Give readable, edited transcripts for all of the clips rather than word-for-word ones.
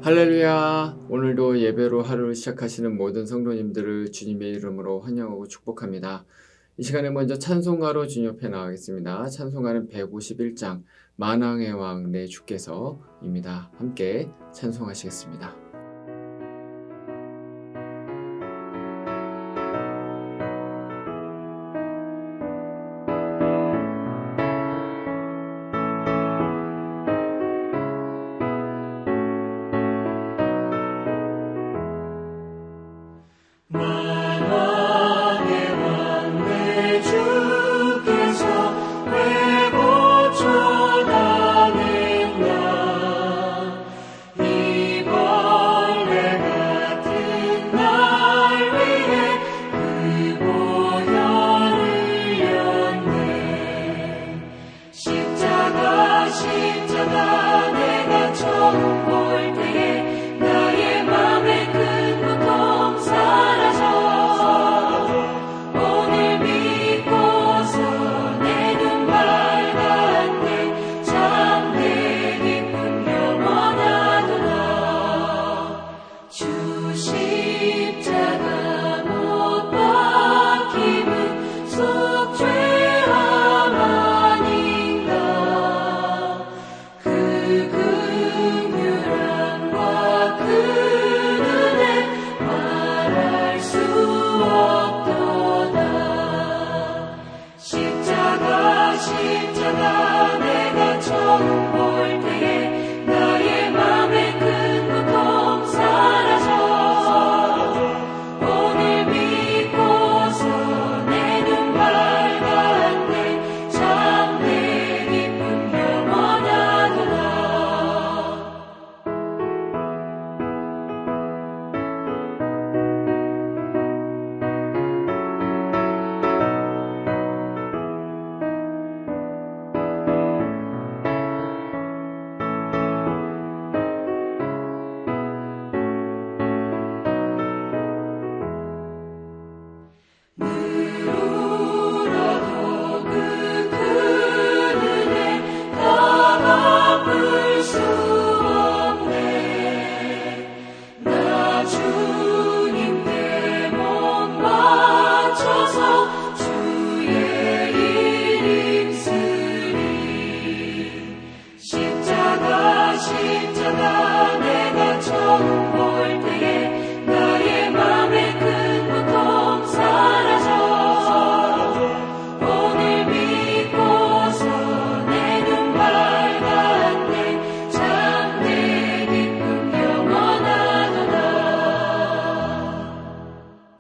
할렐루야! 오늘도 예배로 하루를 시작하시는 모든 성도님들을 주님의 이름으로 환영하고 축복합니다. 이 시간에 먼저 찬송가로 주님 옆에 나가겠습니다. 찬송가는 151장 만왕의 왕 내 주께서입니다. 함께 찬송하시겠습니다.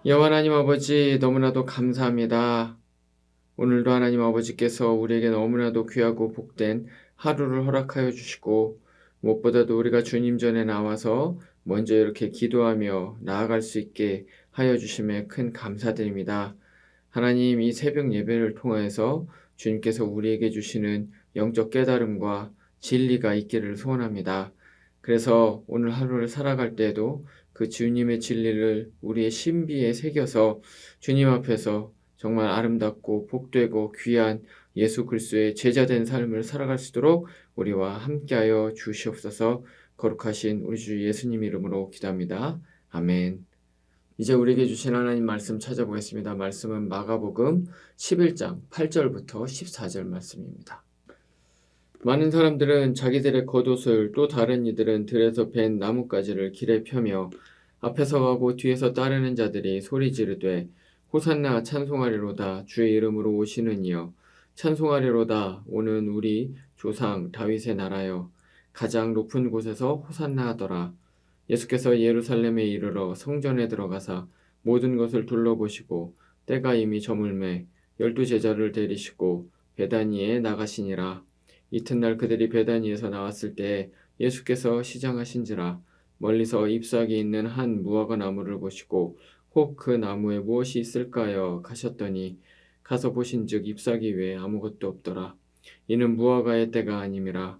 여호와 하나님 아버지, 너무나도 감사합니다. 오늘도 하나님 아버지께서 우리에게 너무나도 귀하고 복된 하루를 허락하여 주시고, 무엇보다도 우리가 주님 전에 나와서 먼저 이렇게 기도하며 나아갈 수 있게 하여 주심에 큰 감사드립니다. 하나님, 이 새벽 예배를 통하여서 주님께서 우리에게 주시는 영적 깨달음과 진리가 있기를 소원합니다. 그래서 오늘 하루를 살아갈 때에도 그 주님의 진리를 우리의 신비에 새겨서 주님 앞에서 정말 아름답고 복되고 귀한 예수 그리스도의 제자된 삶을 살아갈 수 있도록 우리와 함께하여 주시옵소서. 거룩하신 우리 주 예수님 이름으로 기도합니다. 아멘. 이제 우리에게 주신 하나님 말씀 찾아보겠습니다. 말씀은 마가복음 11장 8절부터 14절 말씀입니다. 많은 사람들은 자기들의 겉옷을, 또 다른 이들은 들에서 벤 나뭇가지를 길에 펴며 앞에서 가고 뒤에서 따르는 자들이 소리 지르되 호산나 찬송하리로다, 주의 이름으로 오시는 이여 찬송하리로다, 오는 우리 조상 다윗의 나라여 가장 높은 곳에서 호산나 하더라. 예수께서 예루살렘에 이르러 성전에 들어가사 모든 것을 둘러보시고 때가 이미 저물매 12 제자를 데리시고 베다니에 나가시니라. 이튿날 그들이 베다니에서 나왔을 때 예수께서 시장하신지라. 멀리서 잎사귀 있는 한 무화과 나무를 보시고 혹 그 나무에 무엇이 있을까요? 가셨더니 가서 보신즉 잎사귀 외에 아무것도 없더라. 이는 무화과의 때가 아님이라.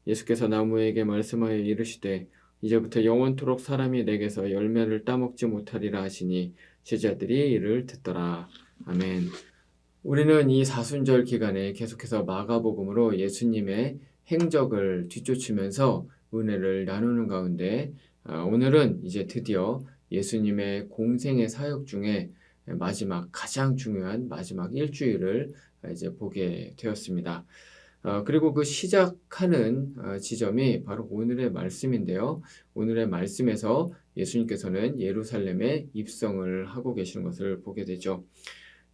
예수께서 나무에게 말씀하여 이르시되 이제부터 영원토록 사람이 내게서 열매를 따먹지 못하리라 하시니 제자들이 이를 듣더라. 아멘. 우리는 이 사순절 기간에 계속해서 마가복음으로 예수님의 행적을 뒤쫓으면서 은혜를 나누는 가운데 오늘은 이제 드디어 예수님의 공생의 사역 중에 마지막 가장 중요한 마지막 일주일을 이제 보게 되었습니다. 그리고 그 시작하는 지점이 바로 오늘의 말씀인데요. 오늘의 말씀에서 예수님께서는 예루살렘에 입성을 하고 계시는 것을 보게 되죠.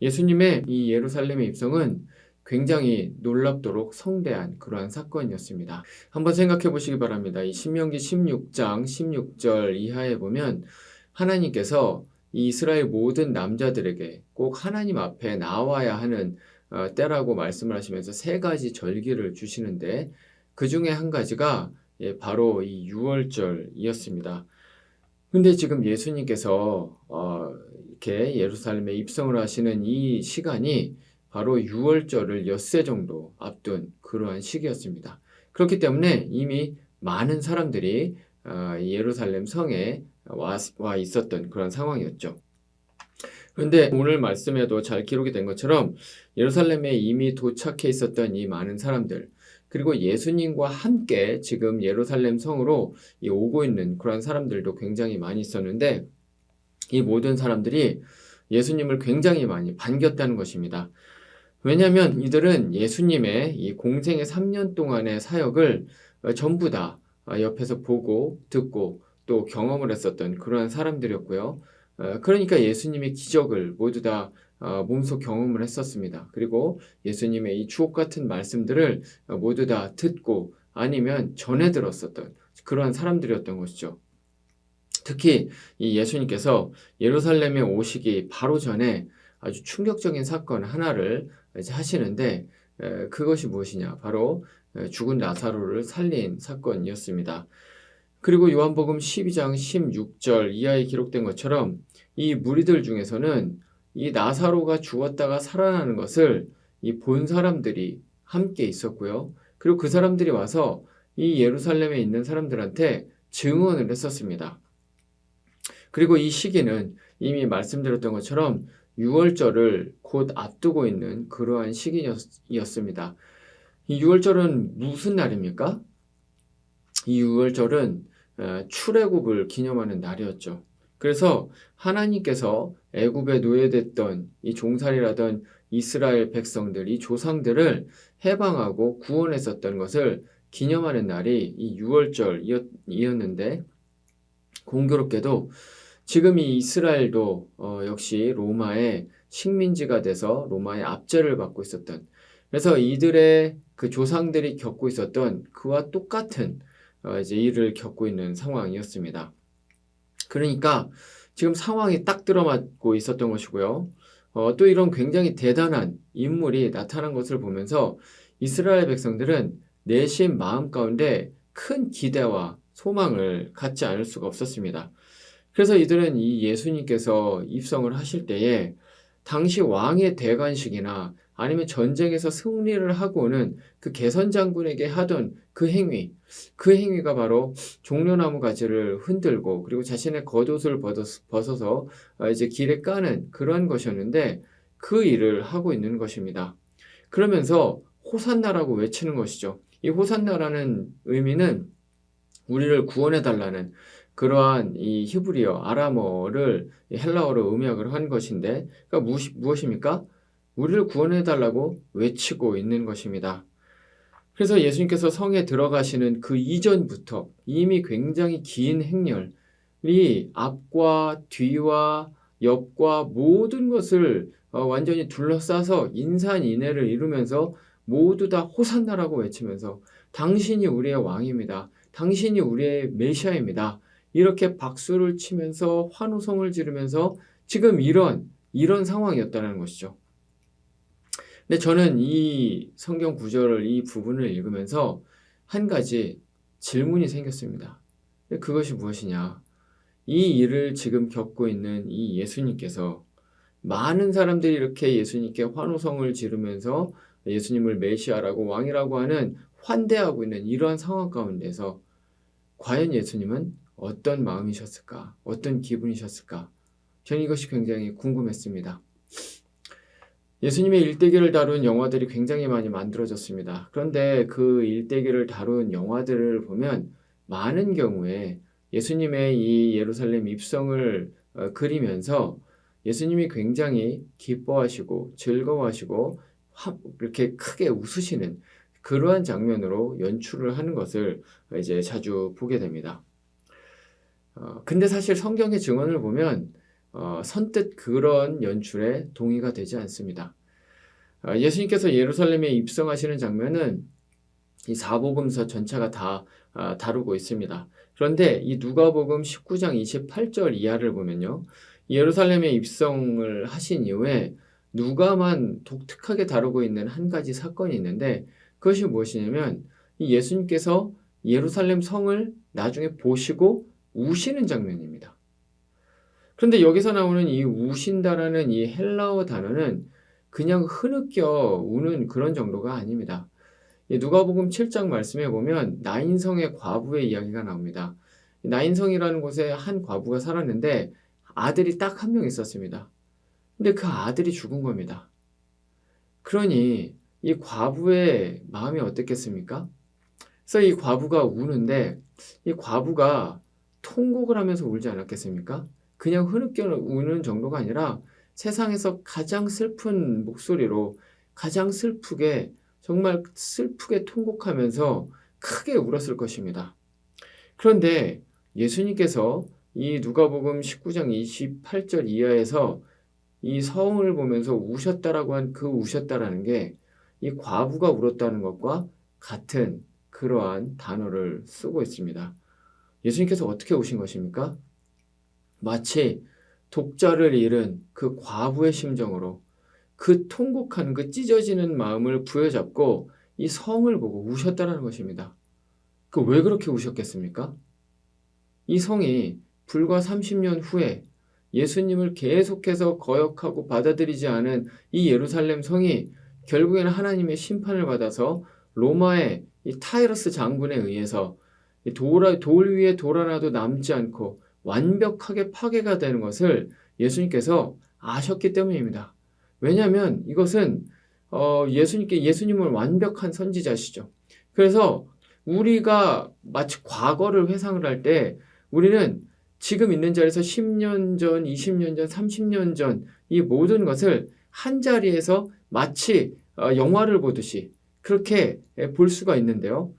예수님의 이 예루살렘의 입성은 굉장히 놀랍도록 성대한 그러한 사건이었습니다. 한번 생각해 보시기 바랍니다. 이 신명기 16장 16절 이하에 보면 하나님께서 이 이스라엘 모든 남자들에게 꼭 하나님 앞에 나와야 하는 때라고 말씀을 하시면서 세 가지 절기를 주시는데 그 중에 한 가지가 바로 이 유월절이었습니다. 근데 지금 예수님께서 이렇게 예루살렘에 입성을 하시는 이 시간이 바로 유월절을 엿새 정도 앞둔 그러한 시기였습니다. 그렇기 때문에 이미 많은 사람들이 예루살렘 성에 와 있었던 그런 상황이었죠. 그런데 오늘 말씀에도 잘 기록이 된 것처럼 예루살렘에 이미 도착해 있었던 이 많은 사람들, 그리고 예수님과 함께 지금 예루살렘 성으로 오고 있는 그런 사람들도 굉장히 많이 있었는데 이 모든 사람들이 예수님을 굉장히 많이 반겼다는 것입니다. 왜냐하면 이들은 예수님의 이 공생의 3년 동안의 사역을 전부 다 옆에서 보고 듣고 또 경험을 했었던 그러한 사람들이었고요. 그러니까 예수님의 기적을 모두 다 몸소 경험을 했었습니다. 그리고 예수님의 이 주옥 같은 말씀들을 모두 다 듣고 아니면 전해 들었었던 그러한 사람들이었던 것이죠. 특히 이 예수님께서 예루살렘에 오시기 바로 전에 아주 충격적인 사건 하나를 이제 하시는데 그것이 무엇이냐? 바로 죽은 나사로를 살린 사건이었습니다. 그리고 요한복음 12장 16절 이하에 기록된 것처럼 이 무리들 중에서는 이 나사로가 죽었다가 살아나는 것을 이 본 사람들이 함께 있었고요. 그리고 그 사람들이 와서 이 예루살렘에 있는 사람들한테 증언을 했었습니다. 그리고 이 시기는 이미 말씀드렸던 것처럼 유월절을 곧 앞두고 있는 그러한 시기였습니다. 이 유월절은 무슨 날입니까? 이 유월절은 출애굽을 기념하는 날이었죠. 그래서 하나님께서 애굽에 노예됐던 이 종살이라던 이스라엘 백성들, 이 조상들을 해방하고 구원했었던 것을 기념하는 날이 이 유월절이었는데 공교롭게도 지금 이 이스라엘도 역시 로마의 식민지가 돼서 로마의 압제를 받고 있었던, 그래서 이들의 그 조상들이 겪고 있었던 그와 똑같은 이제 일을 겪고 있는 상황이었습니다. 그러니까 지금 상황이 딱 들어맞고 있었던 것이고요. 또 이런 굉장히 대단한 인물이 나타난 것을 보면서 이스라엘 백성들은 내심 마음 가운데 큰 기대와 소망을 갖지 않을 수가 없었습니다. 그래서 이들은 이 예수님께서 입성을 하실 때에 당시 왕의 대관식이나 아니면 전쟁에서 승리를 하고는 그 개선 장군에게 하던 그 행위가 바로 종려나무 가지를 흔들고 그리고 자신의 겉옷을 벗어서 이제 길에 까는 그런 것이었는데 그 일을 하고 있는 것입니다. 그러면서 호산나라고 외치는 것이죠. 이 호산나라는 의미는 우리를 구원해 달라는 그러한 이 히브리어, 아람어를 헬라어로 음역을 한 것인데, 그러니까 무엇입니까? 우리를 구원해 달라고 외치고 있는 것입니다. 그래서 예수님께서 성에 들어가시는 그 이전부터 이미 굉장히 긴 행렬이 앞과 뒤와 옆과 모든 것을 완전히 둘러싸서 인산인해를 이루면서 모두 다 호산나라고 외치면서 당신이 우리의 왕입니다. 당신이 우리의 메시아입니다. 이렇게 박수를 치면서 환호성을 지르면서 지금 이런 상황이었다는 것이죠. 근데 저는 이 성경 구절을, 이 부분을 읽으면서 한 가지 질문이 생겼습니다. 그것이 무엇이냐? 이 일을 지금 겪고 있는 이 예수님께서 많은 사람들이 이렇게 예수님께 환호성을 지르면서 예수님을 메시아라고 왕이라고 하는 환대하고 있는 이러한 상황 가운데서 과연 예수님은 어떤 마음이셨을까? 어떤 기분이셨을까? 저는 이것이 굉장히 궁금했습니다. 예수님의 일대기를 다룬 영화들이 굉장히 많이 만들어졌습니다. 그런데 그 일대기를 다룬 영화들을 보면 많은 경우에 예수님의 이 예루살렘 입성을 그리면서 예수님이 굉장히 기뻐하시고 즐거워하시고 이렇게 크게 웃으시는 그러한 장면으로 연출을 하는 것을 이제 자주 보게 됩니다. 근데 사실 성경의 증언을 보면 선뜻 그런 연출에 동의가 되지 않습니다. 예수님께서 예루살렘에 입성하시는 장면은 이 사복음서 전체가 다 다루고 있습니다. 그런데 이 누가복음 19장 28절 이하를 보면요. 예루살렘에 입성을 하신 이후에 누가만 독특하게 다루고 있는 한 가지 사건이 있는데 그것이 무엇이냐면 이 예수님께서 예루살렘 성을 나중에 보시고 우시는 장면입니다. 그런데 여기서 나오는 이 우신다라는 이 헬라어 단어는 그냥 흐느껴 우는 그런 정도가 아닙니다. 누가복음 7장 말씀에 보면 나인성의 과부의 이야기가 나옵니다. 나인성이라는 곳에 한 과부가 살았는데 아들이 딱 한 명 있었습니다. 근데 그 아들이 죽은 겁니다. 그러니 이 과부의 마음이 어땠겠습니까? 그래서 이 과부가 우는데 이 과부가 통곡을 하면서 울지 않았겠습니까? 그냥 흐느껴 우는 정도가 아니라 세상에서 가장 슬픈 목소리로 가장 슬프게 정말 슬프게 통곡하면서 크게 울었을 것입니다. 그런데 예수님께서 이 누가복음 19장 28절 이하에서 이 성을 보면서 우셨다라고 한 그 우셨다라는 게 이 과부가 울었다는 것과 같은 그러한 단어를 쓰고 있습니다. 예수님께서 어떻게 우신 것입니까? 마치 독자를 잃은 그 과부의 심정으로 그 통곡한 그 찢어지는 마음을 부여잡고 이 성을 보고 우셨다라는 것입니다. 그 왜 그렇게 우셨겠습니까? 이 성이 불과 30년 후에 예수님을 계속해서 거역하고 받아들이지 않은 이 예루살렘 성이 결국에는 하나님의 심판을 받아서 로마의 이 타이러스 장군에 의해서 돌 위에 돌 하나도 남지 않고 완벽하게 파괴가 되는 것을 예수님께서 아셨기 때문입니다. 왜냐하면 이것은 예수님을 완벽한 선지자시죠. 그래서 우리가 마치 과거를 회상을 할 때 우리는 지금 있는 자리에서 10년 전, 20년 전, 30년 전 이 모든 것을 한 자리에서 마치 영화를 보듯이 그렇게 볼 수가 있는데요.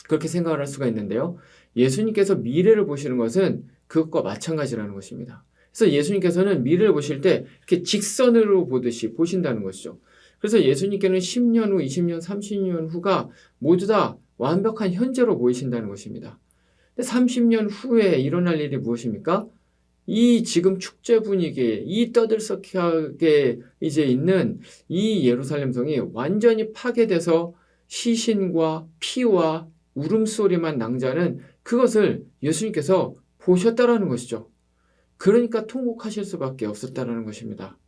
그렇게 생각을 할 수가 있는데요. 예수님께서 미래를 보시는 것은 그것과 마찬가지라는 것입니다. 그래서 예수님께서는 미래를 보실 때 이렇게 직선으로 보듯이 보신다는 것이죠. 그래서 예수님께는 10년 후, 20년, 30년 후가 모두 다 완벽한 현재로 보이신다는 것입니다. 근데 30년 후에 일어날 일이 무엇입니까? 이 지금 축제 분위기에 이 떠들썩하게 이제 있는 이 예루살렘 성이 완전히 파괴돼서 시신과 피와 울음소리만 낭자는 그것을 예수님께서 보셨다라는 것이죠. 그러니까 통곡하실 수밖에 없었다라는 것입니다.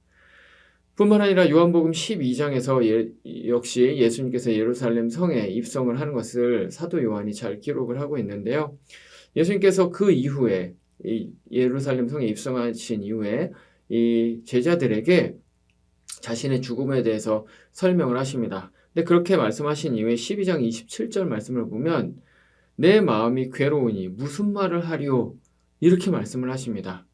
뿐만 아니라 요한복음 12장에서 역시 예수님께서 예루살렘 성에 입성을 하는 것을 사도 요한이 잘 기록을 하고 있는데요. 예수님께서 그 이후에 이 예루살렘 성에 입성하신 이후에 이 제자들에게 자신의 죽음에 대해서 설명을 하십니다. 근데 그렇게 말씀하신 이후에 12장 27절 말씀을 보면 내 마음이 괴로우니 무슨 말을 하리오 이렇게 말씀을 하십니다.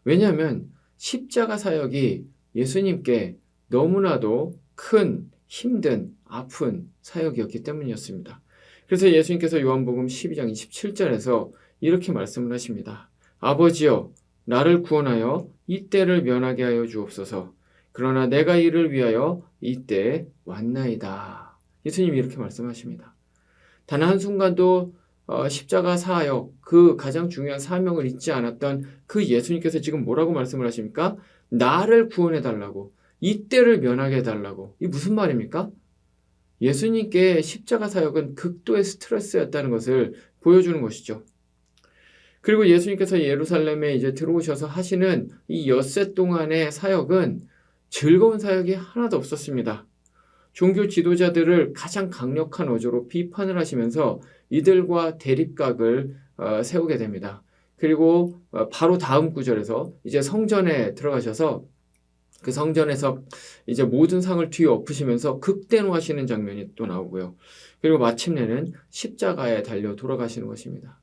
왜냐하면 십자가 사역이 예수님께 너무나도 큰 힘든 아픈 사역이었기 때문이었습니다. 그래서 예수님께서 요한복음 12장 27절에서 이렇게 말씀을 하십니다. 아버지여 나를 구원하여 이 때를 면하게 하여 주옵소서. 그러나 내가 이를 위하여 이때에 왔나이다. 예수님이 이렇게 말씀하십니다. 단 한순간도 십자가 사역, 그 가장 중요한 사명을 잊지 않았던 그 예수님께서 지금 뭐라고 말씀을 하십니까? 나를 구원해달라고, 이때를 면하게 해달라고. 이게 무슨 말입니까? 예수님께 십자가 사역은 극도의 스트레스였다는 것을 보여주는 것이죠. 그리고 예수님께서 예루살렘에 이제 들어오셔서 하시는 이 엿새 동안의 사역은 즐거운 사역이 하나도 없었습니다. 종교 지도자들을 가장 강력한 어조로 비판을 하시면서 이들과 대립각을 세우게 됩니다. 그리고 바로 다음 구절에서 이제 성전에 들어가셔서 그 성전에서 이제 모든 상을 뒤에 엎으시면서 극대노하시는 장면이 또 나오고요. 그리고 마침내는 십자가에 달려 돌아가시는 것입니다.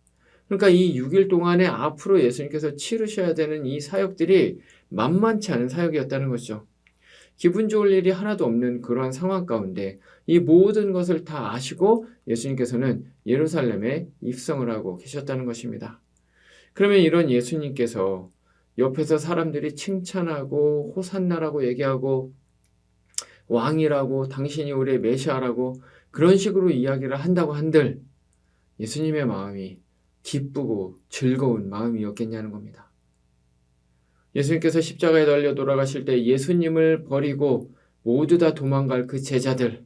그러니까 이 6일 동안에 앞으로 예수님께서 치르셔야 되는 이 사역들이 만만치 않은 사역이었다는 것이죠. 기분 좋을 일이 하나도 없는 그러한 상황 가운데 이 모든 것을 다 아시고 예수님께서는 예루살렘에 입성을 하고 계셨다는 것입니다. 그러면 이런 예수님께서 옆에서 사람들이 칭찬하고 호산나라고 얘기하고 왕이라고 당신이 우리의 메시아라고 그런 식으로 이야기를 한다고 한들 예수님의 마음이 기쁘고 즐거운 마음이었겠냐는 겁니다. 예수님께서 십자가에 달려 돌아가실 때 예수님을 버리고 모두 다 도망갈 그 제자들,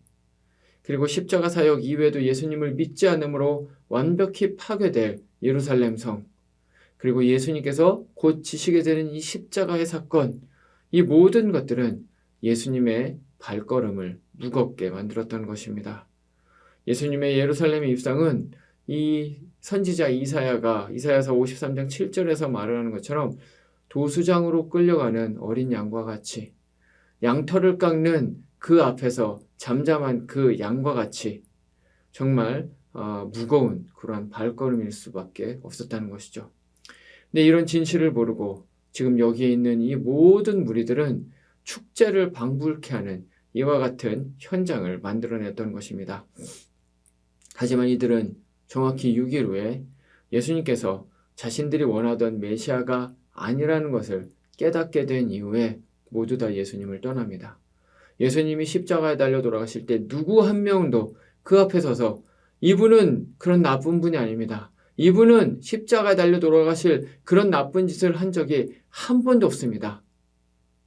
그리고 십자가 사역 이외에도 예수님을 믿지 않으므로 완벽히 파괴될 예루살렘 성, 그리고 예수님께서 곧 지시게 되는 이 십자가의 사건, 이 모든 것들은 예수님의 발걸음을 무겁게 만들었던 것입니다. 예수님의 예루살렘 입성은 이 선지자 이사야서 53장 7절에서 말을 하는 것처럼 도수장으로 끌려가는 어린 양과 같이, 양털을 깎는 그 앞에서 잠잠한 그 양과 같이 정말 무거운 그러한 발걸음일 수밖에 없었다는 것이죠. 근데 이런 진실을 모르고 지금 여기에 있는 이 모든 무리들은 축제를 방불케 하는 이와 같은 현장을 만들어냈던 것입니다. 하지만 이들은 정확히 6일 후에 예수님께서 자신들이 원하던 메시아가 아니라는 것을 깨닫게 된 이후에 모두 다 예수님을 떠납니다. 예수님이 십자가에 달려 돌아가실 때 누구 한 명도 그 앞에 서서 이분은 그런 나쁜 분이 아닙니다. 이분은 십자가에 달려 돌아가실 그런 나쁜 짓을 한 적이 한 번도 없습니다.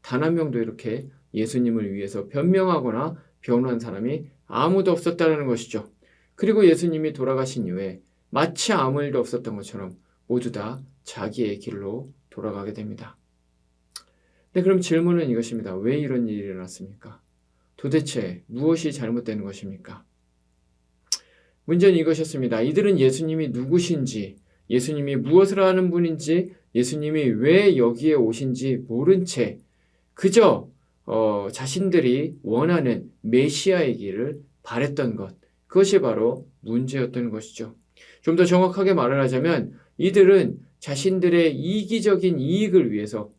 단 한 명도 이렇게 예수님을 위해서 변명하거나 변호한 사람이 아무도 없었다는 것이죠. 그리고 예수님이 돌아가신 이후에 마치 아무 일도 없었던 것처럼 모두 다 자기의 길로 돌아가게 됩니다. 네, 그럼 질문은 이것입니다. 왜 이런 일이 일어났습니까? 도대체 무엇이 잘못된 것입니까? 문제는 이것이었습니다. 이들은 예수님이 누구신지, 예수님이 무엇을 하는 분인지, 예수님이 왜 여기에 오신지 모른 채 그저 자신들이 원하는 메시아이기를 바랬던 것, 그것이 바로 문제였던 것이죠. 좀 더 정확하게 말을 하자면 이들은 자신들의 이기적인 이익을 위해서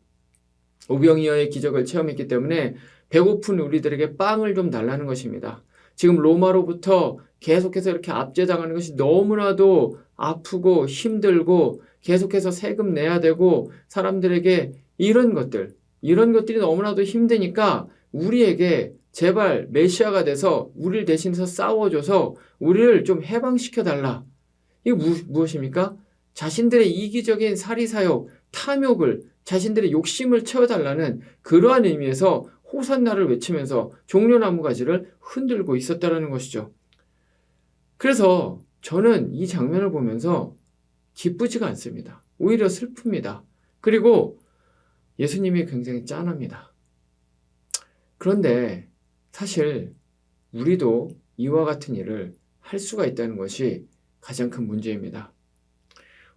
오병이어의 기적을 체험했기 때문에 배고픈 우리들에게 빵을 좀 달라는 것입니다. 지금 로마로부터 계속해서 이렇게 압제당하는 것이 너무나도 아프고 힘들고 계속해서 세금 내야 되고 사람들에게 이런 것들이 너무나도 힘드니까 우리에게 제발 메시아가 돼서 우리를 대신해서 싸워줘서 우리를 좀 해방시켜달라. 이게 무엇입니까? 자신들의 이기적인 사리사욕, 탐욕을, 자신들의 욕심을 채워달라는 그러한 의미에서 호산나를 외치면서 종려나무 가지를 흔들고 있었다는 것이죠. 그래서 저는 이 장면을 보면서 기쁘지가 않습니다. 오히려 슬픕니다. 그리고 예수님이 굉장히 짠합니다. 그런데 사실 우리도 이와 같은 일을 할 수가 있다는 것이 가장 큰 문제입니다.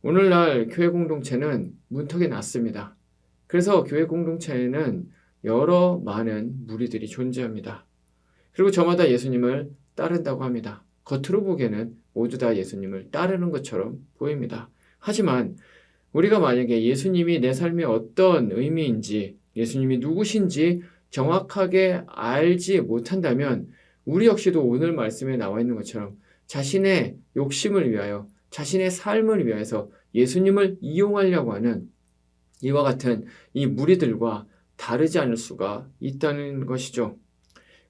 오늘날 교회 공동체는 문턱이 낮습니다. 그래서 교회 공동체에는 여러 많은 무리들이 존재합니다. 그리고 저마다 예수님을 따른다고 합니다. 겉으로 보기에는 모두 다 예수님을 따르는 것처럼 보입니다. 하지만 우리가 만약에 예수님이 내 삶에 어떤 의미인지, 예수님이 누구신지 정확하게 알지 못한다면 우리 역시도 오늘 말씀에 나와 있는 것처럼 자신의 욕심을 위하여, 자신의 삶을 위해서 예수님을 이용하려고 하는 이와 같은 이 무리들과 다르지 않을 수가 있다는 것이죠.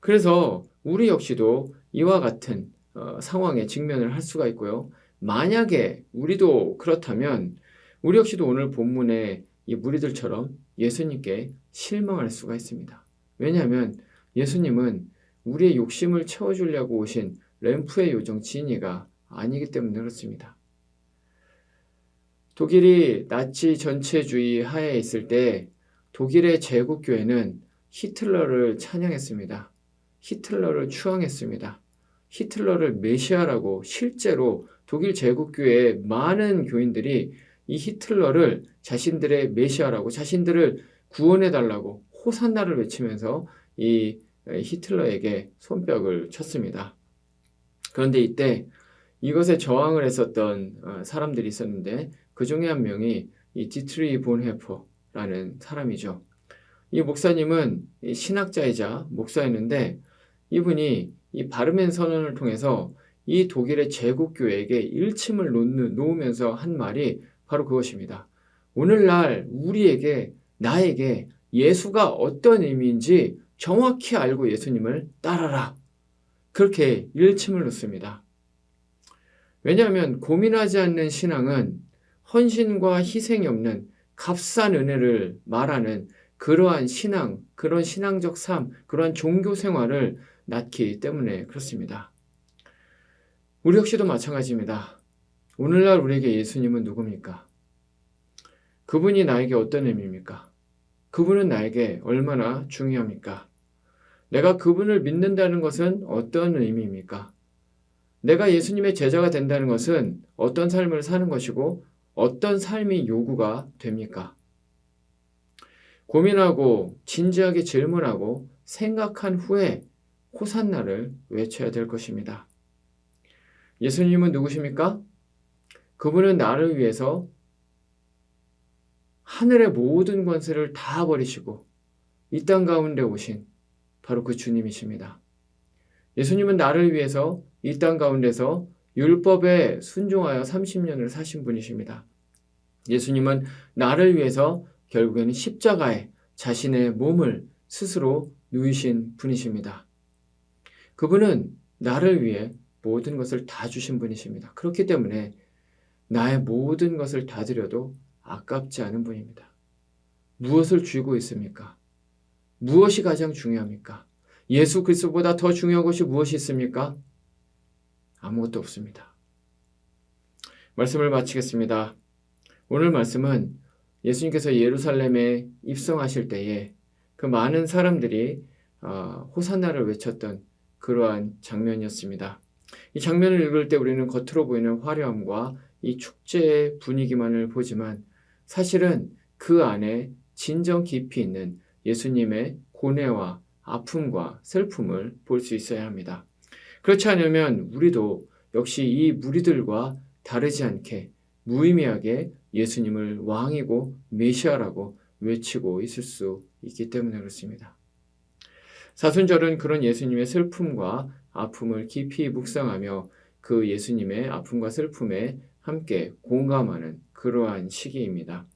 그래서 우리 역시도 이와 같은 상황에 직면을 할 수가 있고요. 만약에 우리도 그렇다면 우리 역시도 오늘 본문의 이 무리들처럼 예수님께 실망할 수가 있습니다. 왜냐하면 예수님은 우리의 욕심을 채워주려고 오신 램프의 요정 지니가 아니기 때문에 그렇습니다. 독일이 나치 전체주의 하에 있을 때 독일의 제국교회는 히틀러를 찬양했습니다. 히틀러를 추앙했습니다. 히틀러를 메시아라고 실제로 독일 제국교회 많은 교인들이 이 히틀러를 자신들의 메시아라고 자신들을 구원해달라고 호산나를 외치면서 이 히틀러에게 손뼉을 쳤습니다. 그런데 이때 이것에 저항을 했었던 사람들이 있었는데 그 중에 한 명이 이 디트리 본헤퍼라는 사람이죠. 이 목사님은 신학자이자 목사였는데 이분이 이 바르멘 선언을 통해서 이 독일의 제국교회에게 일침을 놓으면서 한 말이 바로 그것입니다. 오늘날 우리에게 나에게 예수가 어떤 의미인지 정확히 알고 예수님을 따라라. 그렇게 일침을 놓습니다. 왜냐하면 고민하지 않는 신앙은 헌신과 희생이 없는 값싼 은혜를 말하는 그러한 신앙, 그런 신앙적 삶, 그러한 종교 생활을 낳기 때문에 그렇습니다. 우리 역시도 마찬가지입니다. 오늘날 우리에게 예수님은 누굽니까? 그분이 나에게 어떤 의미입니까? 그분은 나에게 얼마나 중요합니까? 내가 그분을 믿는다는 것은 어떤 의미입니까? 내가 예수님의 제자가 된다는 것은 어떤 삶을 사는 것이고 어떤 삶이 요구가 됩니까? 고민하고 진지하게 질문하고 생각한 후에 호산나를 외쳐야 될 것입니다. 예수님은 누구십니까? 그분은 나를 위해서 하늘의 모든 권세를 다 버리시고 이 땅 가운데 오신 바로 그 주님이십니다. 예수님은 나를 위해서 이 땅 가운데서 율법에 순종하여 30년을 사신 분이십니다. 예수님은 나를 위해서 결국에는 십자가에 자신의 몸을 스스로 누이신 분이십니다. 그분은 나를 위해 모든 것을 다 주신 분이십니다. 그렇기 때문에 나의 모든 것을 다 드려도 아깝지 않은 분입니다. 무엇을 쥐고 있습니까? 무엇이 가장 중요합니까? 예수 그리스도보다 더 중요한 것이 무엇이 있습니까? 아무것도 없습니다. 말씀을 마치겠습니다. 오늘 말씀은 예수님께서 예루살렘에 입성하실 때에 그 많은 사람들이 호산나를 외쳤던 그러한 장면이었습니다. 이 장면을 읽을 때 우리는 겉으로 보이는 화려함과 이 축제의 분위기만을 보지만 사실은 그 안에 진정 깊이 있는 예수님의 고뇌와 아픔과 슬픔을 볼 수 있어야 합니다. 그렇지 않으면 우리도 역시 이 무리들과 다르지 않게 무의미하게 예수님을 왕이고 메시아라고 외치고 있을 수 있기 때문에 그렇습니다. 사순절은 그런 예수님의 슬픔과 아픔을 깊이 묵상하며 그 예수님의 아픔과 슬픔에 함께 공감하는 그러한 시기입니다.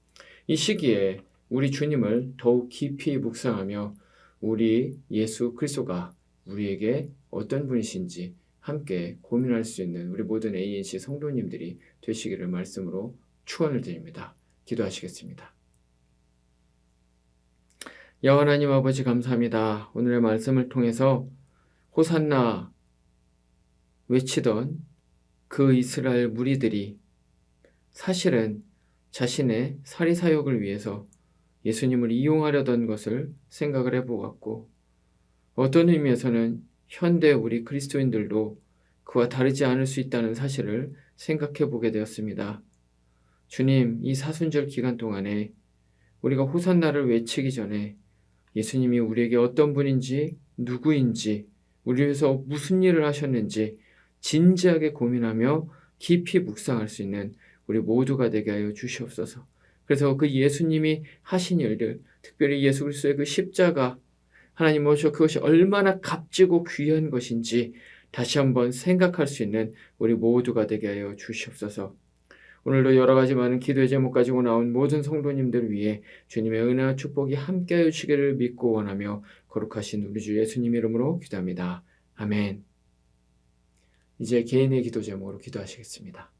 이 시기에 우리 주님을 더욱 깊이 묵상하며 우리 예수 그리스도가 우리에게 어떤 분이신지 함께 고민할 수 있는 우리 모든 ANC 성도님들이 되시기를 말씀으로 축원을 드립니다. 기도하시겠습니다. 여호와 하나님 아버지 감사합니다. 오늘의 말씀을 통해서 호산나 외치던 그 이스라엘 무리들이 사실은 자신의 사리사욕을 위해서 예수님을 이용하려던 것을 생각을 해보았고 어떤 의미에서는 현대 우리 그리스도인들도 그와 다르지 않을 수 있다는 사실을 생각해 보게 되었습니다. 주님, 이 사순절 기간 동안에 우리가 호산나를 외치기 전에 예수님이 우리에게 어떤 분인지, 누구인지, 우리 위해서 무슨 일을 하셨는지 진지하게 고민하며 깊이 묵상할 수 있는 우리 모두가 되게 하여 주시옵소서. 그래서 그 예수님이 하신 일들, 특별히 예수 그리스도의 그 십자가, 하나님 모셔 그것이 얼마나 값지고 귀한 것인지 다시 한번 생각할 수 있는 우리 모두가 되게 하여 주시옵소서. 오늘도 여러 가지 많은 기도의 제목 가지고 나온 모든 성도님들을 위해 주님의 은혜와 축복이 함께하여 주시기를 믿고 원하며 거룩하신 우리 주 예수님 이름으로 기도합니다. 아멘. 이제 개인의 기도 제목으로 기도하시겠습니다.